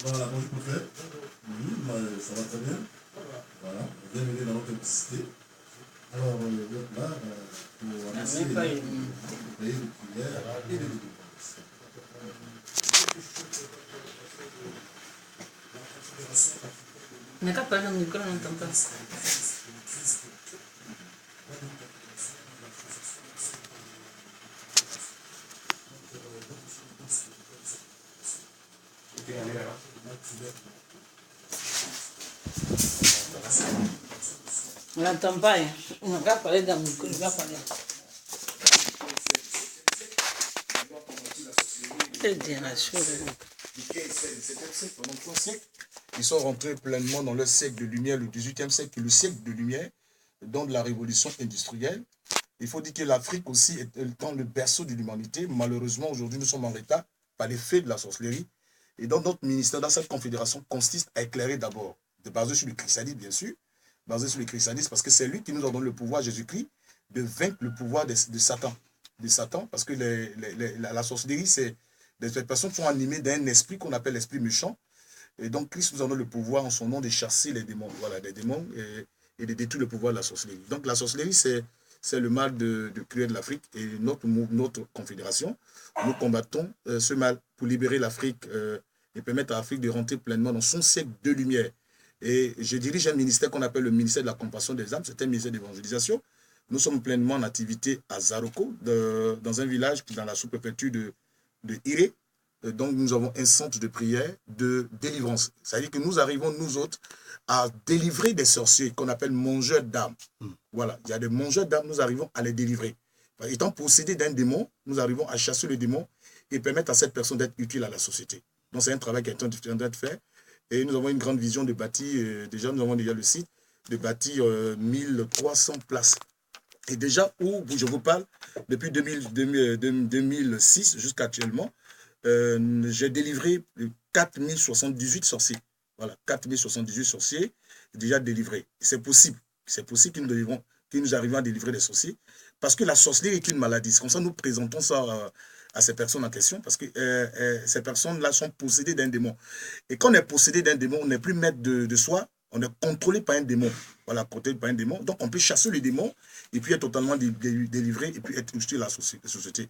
Voilà, bonjour prophète. Ça va très bien. Voilà, bienvenue dans notre cité. Alors, vous êtes là pour annoncer les prières et de délivrance. Mais quand parle dans le micro, on n'entend pas. On n'entend pas. Hein. On n'a pas parlé dans le micro, on va parler. Ils sont rentrés pleinement dans le siècle de lumière, le 18e siècle, qui est le siècle de lumière, donc de la révolution industrielle. Il faut dire que l'Afrique aussi est étant le berceau de l'humanité. Malheureusement, aujourd'hui, nous sommes en retard par l'effet de la sorcellerie. Et donc, notre ministère, dans cette confédération, consiste à éclairer d'abord, basé sur le christianisme, bien sûr, basé sur le christianisme, parce que c'est lui qui nous a donné le pouvoir, Jésus-Christ, de vaincre le pouvoir de Satan. De Satan, parce que la sorcellerie, c'est des personnes qui sont animées d'un esprit qu'on appelle l'esprit méchant. Et donc, Christ nous a donné le pouvoir en son nom de chasser les démons, voilà, les démons, et de détruire le pouvoir de la sorcellerie. Donc, la sorcellerie, c'est le mal de cruel de l'Afrique. Et notre confédération, nous combattons ce mal pour libérer l'Afrique et permettre à l'Afrique de rentrer pleinement dans son siècle de lumière. Et je dirige un ministère qu'on appelle le ministère de la compassion des âmes. C'est un ministère d'évangélisation. Nous sommes pleinement en activité à Zaroko, dans un village dans la sous-préfecture de Iré. Donc, nous avons un centre de prière de délivrance. C'est-à-dire que nous arrivons, nous autres, à délivrer des sorciers qu'on appelle mangeurs d'âmes. Voilà, il y a des mangeurs d'âmes, nous arrivons à les délivrer. Étant possédés d'un démon, nous arrivons à chasser le démon et permettre à cette personne d'être utile à la société. Donc, c'est un travail qui est en train d'être fait. Et nous avons une grande vision de bâtir, déjà, nous avons déjà le site, de bâtir 1300 places. Et déjà, où je vous parle, depuis 2006 jusqu'à actuellement, j'ai délivré 4078 sorciers. Voilà, 4078 sorciers déjà délivrés. C'est possible que nous arrivions à délivrer des sorciers, parce que la sorcellerie est une maladie. C'est comme ça que nous présentons ça à ces personnes en question, parce que ces personnes-là sont possédées d'un démon. Et quand on est possédé d'un démon, on n'est plus maître de soi, on est contrôlé par un démon. Voilà, contrôlé par un démon. Donc, on peut chasser le démon et puis être totalement délivré et puis être utile à la société.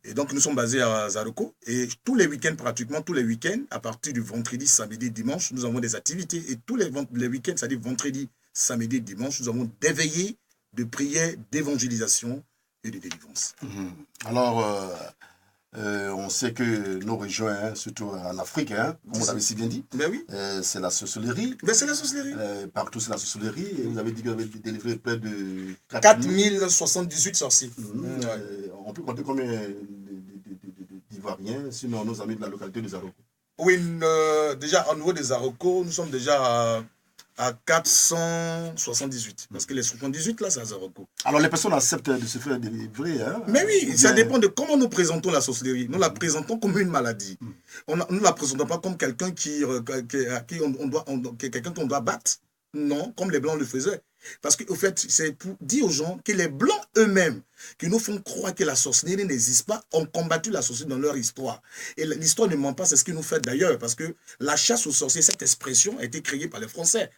Et donc, nous sommes basés à Zaroko. Et tous les week-ends, pratiquement tous les week-ends, à partir du vendredi, samedi, dimanche, nous avons des activités. Et tous les week-ends, c'est-à-dire vendredi, samedi, dimanche, nous avons des veillées de prière, d'évangélisation et de délivrance. Alors, on sait que nos régions, hein, surtout en Afrique, hein, comme vous l'avez si bien dit, ben oui. C'est la sorcellerie. Ben c'est la sorcellerie. Partout, c'est la sorcellerie. Et vous avez dit que vous avez délivré près de 4078 sorciers. On peut compter combien d'Ivoiriens, sinon nos amis de la localité de Zaroko? Oui, déjà au niveau des Zaroko, nous sommes déjà à 478. Parce que les 78, là, c'est à Zaroko. Alors, les personnes acceptent de se faire délivrer. Hein, mais oui, ça dépend de comment nous présentons la sorcellerie. Nous la présentons comme une maladie. Nous ne la présentons pas comme quelqu'un quelqu'un qu'on doit battre. Non, comme les Blancs le faisaient. Parce qu'au fait, c'est pour dire aux gens que les Blancs eux-mêmes, qui nous font croire que la sorcellerie n'existe pas, ont combattu la sorcellerie dans leur histoire. Et l'histoire ne ment pas, c'est ce qu'ils nous fait d'ailleurs. Parce que la chasse aux sorciers, cette expression a été créée par les Français.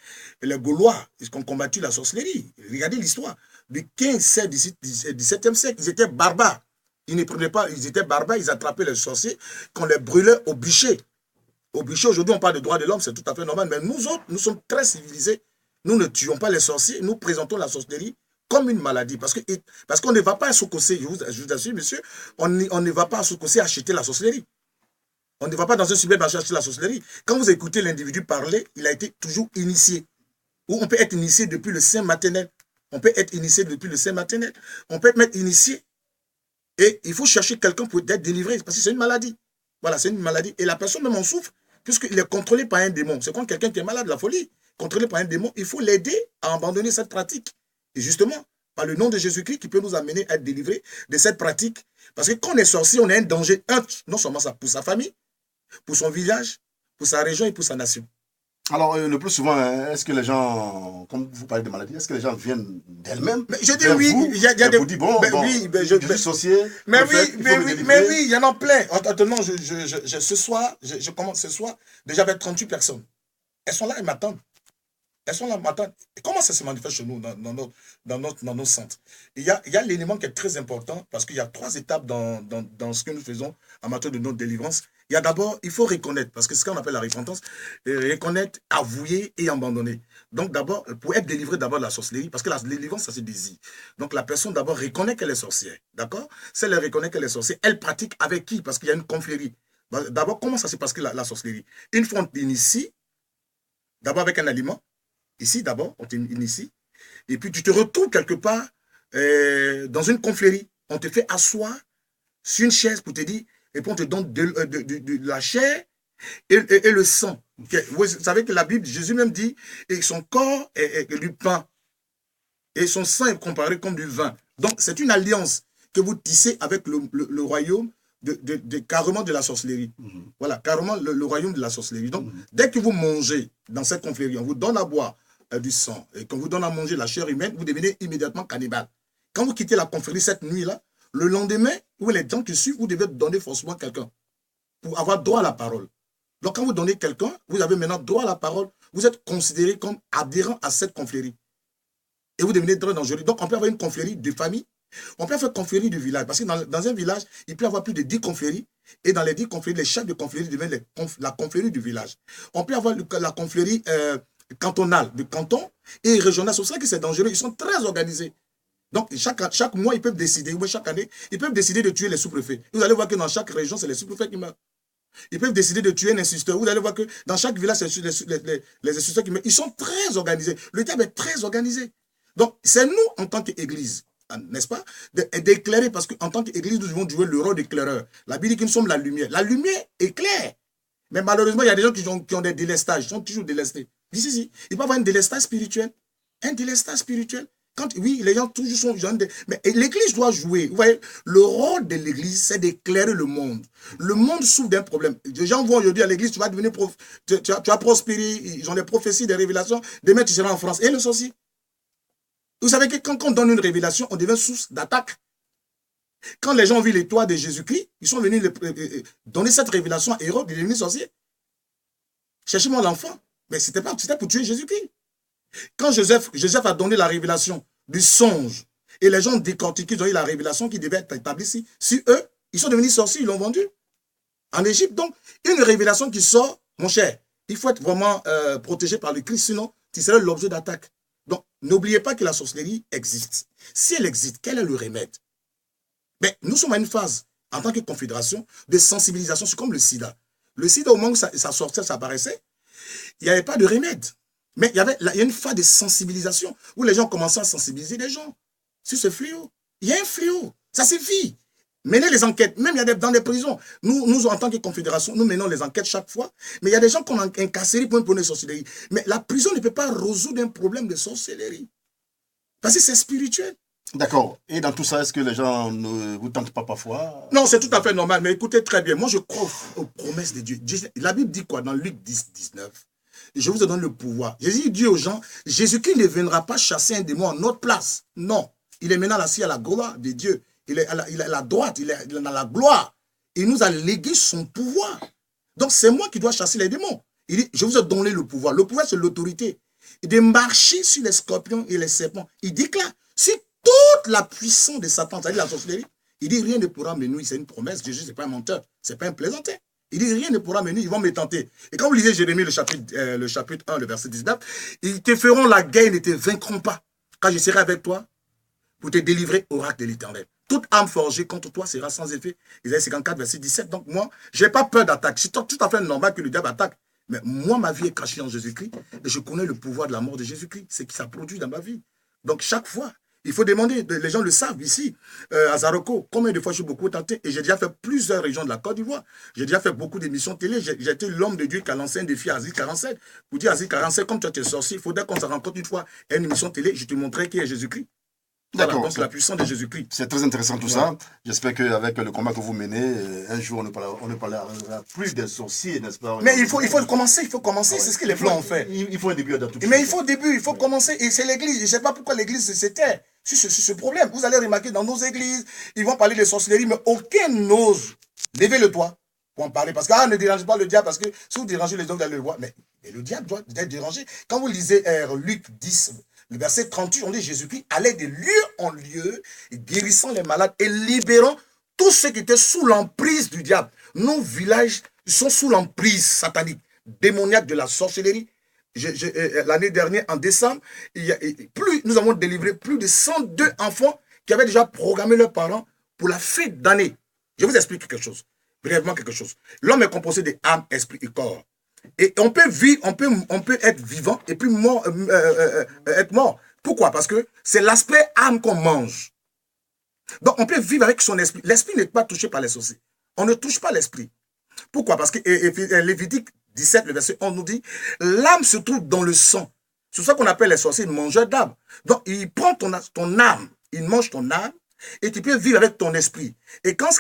Et les Gaulois, ils ont combattu la sorcellerie. Regardez l'histoire. Du 15, 16, 17e siècle, ils étaient barbares. Ils ne prenaient pas, ils étaient barbares, ils attrapaient les sorciers, qu'on les brûlait au bûcher. Au bûcher, aujourd'hui, on parle de droits de l'homme, c'est tout à fait normal. Mais nous autres, nous sommes très civilisés. Nous ne tuons pas les sorciers, nous présentons la sorcellerie comme une maladie. Parce qu'on ne va pas à Sokosé, je vous assure, monsieur, on ne va pas à Sokosé acheter la sorcellerie. On ne va pas dans un supermarché acheter la sorcellerie. Quand vous écoutez l'individu parler, il a été toujours initié. Ou on peut être initié depuis le sein maternel. On peut être initié depuis le sein maternel. On peut être initié. Et il faut chercher quelqu'un pour être délivré, parce que c'est une maladie. Voilà, c'est une maladie. Et la personne même en souffre, puisqu'il est contrôlé par un démon. C'est comme quelqu'un qui est malade de la folie, contrôlé par un démon. Il faut l'aider à abandonner cette pratique. Et justement, par le nom de Jésus-Christ, qui peut nous amener à être délivrés de cette pratique. Parce que quand on est sorcier, on a un danger, non seulement ça pour sa famille, pour son village, pour sa région et pour sa nation. Alors, le plus souvent, est-ce que les gens, comme vous parlez de maladies, est-ce que les gens viennent d'elles-mêmes? Je dis oui, il y a des... Vous dites, bon, oui, je suis sorcier. Mais oui, il y en a plein. Attends, ce soir, je commence ce soir, déjà avec 38 personnes. Elles sont là, elles m'attendent. Elles sont là, m'attendent. Comment ça se manifeste chez nous, dans nos centres? Il y a l'élément qui est très important, parce qu'il y a 3 étapes dans ce que nous faisons en matière de notre délivrance. Il y a d'abord, il faut reconnaître, parce que c'est ce qu'on appelle la repentance, reconnaître, avouer et abandonner. Donc d'abord, pour être délivré d'abord de la sorcellerie, parce que la délivrance, ça se désire. Donc la personne d'abord reconnaît qu'elle est sorcière, d'accord? Si elle reconnaît qu'elle est sorcière, elle pratique avec qui? Parce qu'il y a une confrérie. D'abord, comment ça se passe que la sorcellerie? Une fois on t'initie, d'abord avec un aliment, ici d'abord, on t'initie, et puis tu te retrouves quelque part dans une confrérie. On te fait asseoir sur une chaise pour te dire, et puis on te donne de la chair et le sang. Vous savez que la Bible, Jésus même dit, et son corps est du pain, et son sang est comparé comme du vin. Donc c'est une alliance que vous tissez avec le royaume carrément de la sorcellerie. Voilà, carrément le royaume de la sorcellerie. Donc dès que vous mangez dans cette confrérie, on vous donne à boire du sang, et qu'on vous donne à manger la chair humaine, vous devenez immédiatement cannibale. Quand vous quittez la confrérie cette nuit-là, le lendemain, ou les gens qui suivent, vous devez donner forcément quelqu'un pour avoir droit à la parole. Donc quand vous donnez quelqu'un, vous avez maintenant droit à la parole, vous êtes considéré comme adhérent à cette confrérie. Et vous devenez très dangereux. Donc on peut avoir une confrérie de famille, on peut faire confrérie de village, parce que dans un village, il peut y avoir plus de 10 confréries, et dans les 10 confréries, les chefs de confrérie deviennent la confrérie du village. On peut avoir la confrérie cantonale, de canton, et régionale. C'est pour ça que c'est dangereux, ils sont très organisés. Donc, chaque mois, ils peuvent décider, ou chaque année, ils peuvent décider de tuer les sous-préfets. Vous allez voir que dans chaque région, c'est les sous-préfets qui meurent. Ils peuvent décider de tuer un instituteur. Vous allez voir que dans chaque village, c'est les instituteurs qui meurent. Ils sont très organisés. Le diable est très organisé. Donc, c'est nous, en tant qu'Église, n'est-ce pas, d'éclairer, parce qu'en tant qu'Église, nous devons jouer le rôle d'éclaireur. La Bible dit que nous sommes la lumière. La lumière éclaire. Mais malheureusement, il y a des gens qui ont des délestages, ils sont toujours délestés. Si. Il peut y avoir un délestage spirituel. Un délestage spirituel. Oui, les gens toujours sont jeunes. Mais l'Église doit jouer. Vous voyez, le rôle de l'Église, c'est d'éclairer le monde. Le monde souffre d'un problème. Les gens vont aujourd'hui à l'Église, tu vas devenir tu vas prospérer. Ils ont des prophéties, des révélations. Demain, tu seras en France. Et le sorcier. Vous savez que quand on donne une révélation, on devient source d'attaque. Quand les gens ont vu les toits de Jésus-Christ, ils sont venus donner cette révélation à Hérode, il est devenu sorcier. Cherchez-moi l'enfant. Mais c'était pour tuer Jésus-Christ. Quand Joseph a donné la révélation du songe, et les gens ont décortiqué, ils ont eu la révélation qui devait être établie ici, sur eux, ils sont devenus sorciers, ils l'ont vendu en Égypte. Donc, une révélation qui sort, mon cher, il faut être vraiment protégé par le Christ, sinon tu serais l'objet d'attaque. Donc, n'oubliez pas que la sorcellerie existe. Si elle existe, quel est le remède? Mais nous sommes à une phase, en tant que confédération, de sensibilisation. C'est comme le sida. Le sida, au moment où ça sortait, ça apparaissait, il n'y avait pas de remède. Mais il y a une phase de sensibilisation où les gens commençaient à sensibiliser les gens sur ce fléau. Il y a un fléau. Ça suffit. Menez les enquêtes. Même dans des prisons. Nous, en tant que confédération, nous menons les enquêtes chaque fois. Mais il y a des gens qui ont incarcérés pour un problème de sorcellerie. Mais la prison ne peut pas résoudre un problème de sorcellerie. Parce que c'est spirituel. D'accord. Et dans tout ça, est-ce que les gens ne vous tentent pas parfois? Non, c'est tout à fait normal. Mais écoutez très bien. Moi, je crois aux promesses de Dieu. La Bible dit quoi dans Luc 10, 19? Je vous donne le pouvoir. Jésus dit aux gens, Jésus-Christ ne viendra pas chasser un démon en notre place. Non. Il est maintenant assis à la gloire de Dieu. Il est à la droite, il est dans la gloire. Il nous a légué son pouvoir. Donc c'est moi qui dois chasser les démons. Il dit, je vous ai donné le pouvoir. Le pouvoir, c'est l'autorité. De marcher sur les scorpions et les serpents. Il déclare, si toute la puissance de Satan, c'est-à-dire la sorcellerie, il dit, rien ne pourra me nuire. C'est une promesse. Jésus, ce n'est pas un menteur. Ce n'est pas un plaisantin. Il dit, rien ne pourra me nuire, ils vont me tenter. Et quand vous lisez Jérémie, le chapitre 1, le verset 19, ils te feront la guerre, ils ne te vaincront pas. Quand je serai avec toi, pour te délivrer, oracle de l'Éternel. Toute âme forgée contre toi sera sans effet. Isaïe 54, verset 17. Donc moi, je n'ai pas peur d'attaque. C'est tout à fait normal que le diable attaque. Mais moi, ma vie est cachée en Jésus-Christ. Et je connais le pouvoir de la mort de Jésus-Christ. C'est qui ça produit dans ma vie. Donc chaque fois, il faut demander, les gens le savent ici, à Zaroko, combien de fois je suis beaucoup tenté. Et j'ai déjà fait plusieurs régions de la Côte d'Ivoire. J'ai déjà fait beaucoup d'émissions télé. J'ai été l'homme de Dieu qui a lancé un défi à Asile 47. Pour dire Asile 47, comme tu es sorcier, il faudrait qu'on se rencontre une fois à une émission télé. Je te montrerai qui est Jésus-Christ. D'accord. Voilà, donc la puissance de Jésus-Christ. C'est très intéressant tout ça. J'espère qu'avec le combat que vous menez, un jour on ne parlera plus des sorciers, n'est-ce pas? Mais il faut commencer, c'est ce que les blancs ont fait. Il faut un début dans tout. Mais il faut commencer, et c'est l'église. Je ne sais pas pourquoi l'église s'était sur ce problème. Vous allez remarquer dans nos églises, ils vont parler de sorcellerie, mais aucun n'ose lever le doigt pour en parler. Parce que ne dérangez pas le diable, parce que si vous dérangez les hommes, vous allez le voir. Mais le diable doit être dérangé. Quand vous lisez Luc 10, le verset 38, on dit Jésus-Christ allait de lieu en lieu, guérissant les malades et libérant tous ceux qui étaient sous l'emprise du diable. Nos villages sont sous l'emprise satanique, démoniaque de la sorcellerie. L'année dernière, en décembre, nous avons délivré plus de 102 enfants qui avaient déjà programmé leurs parents pour la fête d'année. Je vous explique quelque chose, brièvement quelque chose. L'homme est composé de âme, esprit et corps. Et on peut vivre, on peut être vivant et puis être mort. Pourquoi? Parce que c'est l'aspect âme qu'on mange. Donc on peut vivre avec son esprit. L'esprit n'est pas touché par les sorciers. On ne touche pas l'esprit. Pourquoi? Parce que Lévitique 17, le verset 11 nous dit, l'âme se trouve dans le sang. C'est ça qu'on appelle les sorciers mangeurs d'âme. Donc il prend ton âme, il mange ton âme, et tu peux vivre avec ton esprit. Et quand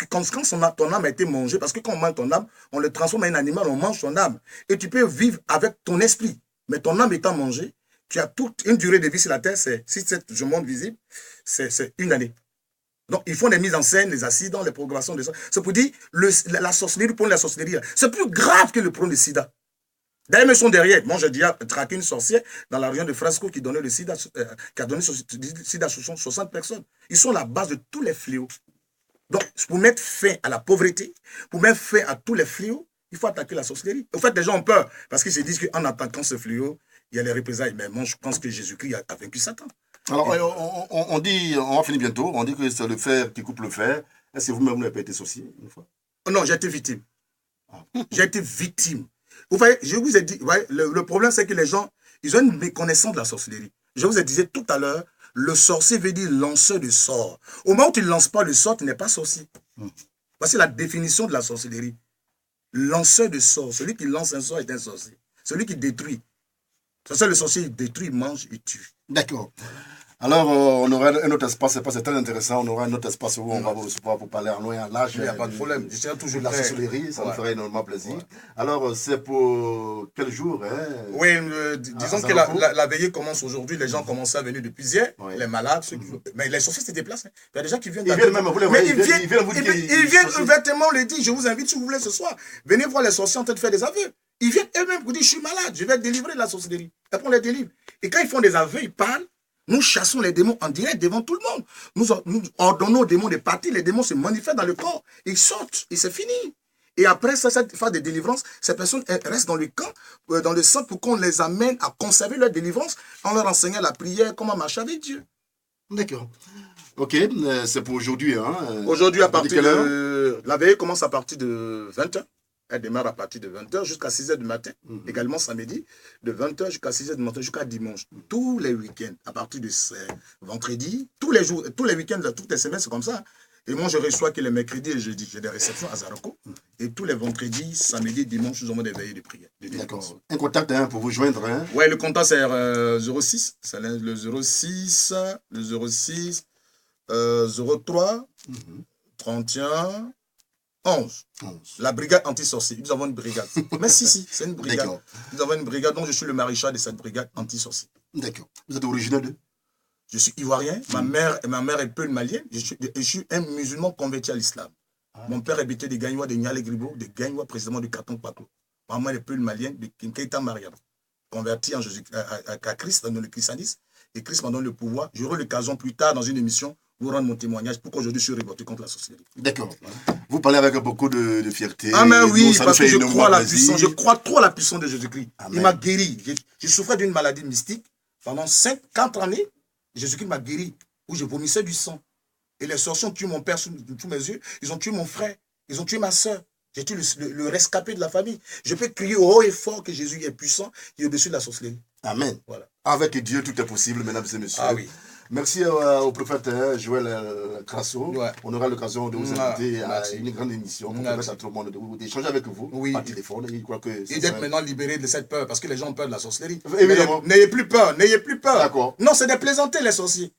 ton âme a été mangée, parce que quand on mange ton âme, on le transforme en un animal, on mange ton âme. Et tu peux vivre avec ton esprit. Mais ton âme étant mangée, tu as toute une durée de vie sur la terre, si ce monde visible, c'est une année. Donc, ils font des mises en scène, des accidents, les programmations de ça. C'est pour dire, la sorcellerie, le problème de la sorcellerie, c'est plus grave que le problème du sida. D'ailleurs, ils sont derrière. Moi, j'ai déjà traqué une sorcière dans la région de Frasco qui donnait le sida, qui a donné le sida à 60 personnes. Ils sont la base de tous les fléaux. Donc, pour mettre fin à la pauvreté, pour mettre fin à tous les fléaux, il faut attaquer la sorcellerie. En fait, les gens ont peur parce qu'ils se disent qu'en attaquant ce fléau, il y a les représailles. Mais moi, je pense que Jésus-Christ a vaincu Satan. Alors, on dit, on va finir bientôt, on dit que c'est le fer qui coupe le fer. Est-ce que vous-même, vous n'avez pas été sorcier une fois? Non, j'ai été victime. J'ai été victime. Vous voyez, je vous ai dit, voyez, le problème, c'est que les gens, ils ont une méconnaissance de la sorcellerie. Je vous ai dit tout à l'heure, le sorcier veut dire lanceur de sort. Au moment où tu ne lances pas le sort, tu n'es pas sorcier. Voici la définition de la sorcellerie. Lanceur de sort. Celui qui lance un sort est un sorcier. Celui qui détruit. C'est ça, le sorcier, il détruit, il mange, il tue. D'accord. Alors, on aura un autre espace, c'est très intéressant, on aura un autre espace où on va vous recevoir pour parler en loin, en large. Il n'y a pas de problème, je serai toujours de la sorcellerie, ça nous ferait énormément plaisir. Alors, c'est pour quel jour Oui, disons que la veillée commence aujourd'hui, les gens commencent à venir depuis hier, les malades, ceux qui... mais les sorciers se déplacent. Il y a des gens qui viennent... Ils viennent même, ils viennent ouvertement le dire, je vous invite si vous voulez ce soir, venez voir les sorciers en train de faire des aveux. Ils viennent eux-mêmes pour dire, je suis malade, je vais délivrer de la sorcellerie. Et après on les délivre. Et quand ils font des aveux, ils parlent. Nous chassons les démons en direct devant tout le monde. Nous ordonnons aux démons de partir. Les démons se manifestent dans le corps. Ils sortent et c'est fini. Et après cette phase de délivrance, ces personnes restent dans le camp, dans le centre pour qu'on les amène à conserver leur délivrance en leur enseignant la prière, comment marcher avec Dieu. D'accord. Ok, c'est pour aujourd'hui. Hein. Aujourd'hui, à partir de... La veillée commence à partir de 20h. Elle démarre à partir de 20h jusqu'à 6h du matin. Également samedi, de 20h jusqu'à 6h du matin, jusqu'à dimanche. Tous les week-ends, à partir de vendredi, tous les jours, tous les week-ends, toutes les semaines, c'est comme ça. Et moi, je reçois que les mercredis et jeudis, j'ai des réceptions à Zaroko. Et tous les vendredis, samedi, dimanche, nous avons des veillées de prière. D'accord. Un contact pour vous joindre. Hein. Oui, le contact, c'est 06. C'est le 06, 03, 31... 11. La brigade anti-sorcier. Nous avons une brigade. Mais si, c'est une brigade. Nous avons une brigade dont je suis le maréchal de cette brigade anti-sorcier. D'accord. Vous êtes originaire de? Je suis ivoirien. Ma mère est peu malienne. Je suis un musulman converti à l'islam. Mon père habitait des Gagnois de Nialé Gribo, des Gagnois précisément de Katon Paco. Maman est peu malienne de Kinkeita Mariam. Converti à Christ dans le christianisme. Et Christ m'a donné le pouvoir. J'aurai l'occasion plus tard dans une émission vous rendre mon témoignage pourquoi aujourd'hui je suis révolté contre la sorcellerie. D'accord. Vous parlez avec beaucoup de fierté. Ah mais oui, parce que je crois à la puissance, je crois trop à la puissance de Jésus-Christ. Il m'a guéri. Je souffrais d'une maladie mystique pendant 4 années. Jésus-Christ m'a guéri, où je vomissais du sang. Et les sorciers ont tué mon père sous mes yeux. Ils ont tué mon frère. Ils ont tué ma soeur. J'étais le rescapé de la famille. Je peux crier haut et fort que Jésus est puissant et au-dessus de la sorcellerie. Amen. Voilà. Avec Dieu, tout est possible, mesdames et messieurs. Ah oui. Merci au prophète Joël Crasso. Ouais. On aura l'occasion de vous inviter à une grande émission pour permettre à tout le monde d'échanger avec vous par téléphone. Et d'être maintenant libéré de cette peur, parce que les gens ont peur de la sorcellerie. Évidemment. N'ayez plus peur, n'ayez plus peur. D'accord. Non, c'est des plaisanter les sorciers.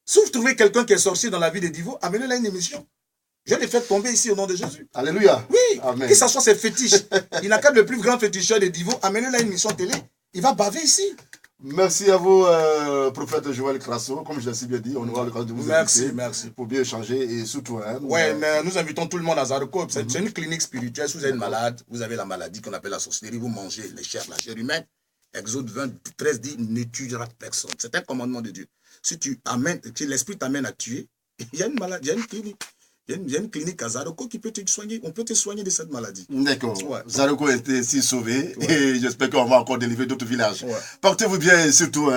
Si vous trouvez quelqu'un qui est sorcier dans la vie de Divo, amenez-le à une émission. Je les fais tomber ici au nom de Jésus. Alléluia. Oui. Amen. Que ce soit ses fétiches. Il n'a qu'à être le plus grand féticheur de Divo, amenez-le à une émission télé. Il va baver ici. Merci à vous, prophète Joël Crasso. Comme je l'ai si bien dit, on aura le cas de vous inviter. Merci. Pour bien échanger et surtout... ouais, mais nous invitons tout le monde à Zaroko. C'est une clinique spirituelle. Si vous êtes malade, vous avez la maladie qu'on appelle la sorcellerie, vous mangez la chair humaine. Exode 20, 13 dit, ne tueras personne. C'est un commandement de Dieu. Si l'esprit t'amène à tuer, il y a une maladie, il y a une clinique. Il y a une clinique à Zaroko qui peut te soigner. On peut te soigner de cette maladie. D'accord. Ouais. Zaroko a été ainsi sauvé et j'espère qu'on va encore délivrer d'autres villages. Ouais. Portez-vous bien et surtout,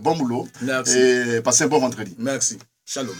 bon boulot. Merci. Et passez un bon vendredi. Merci. Shalom.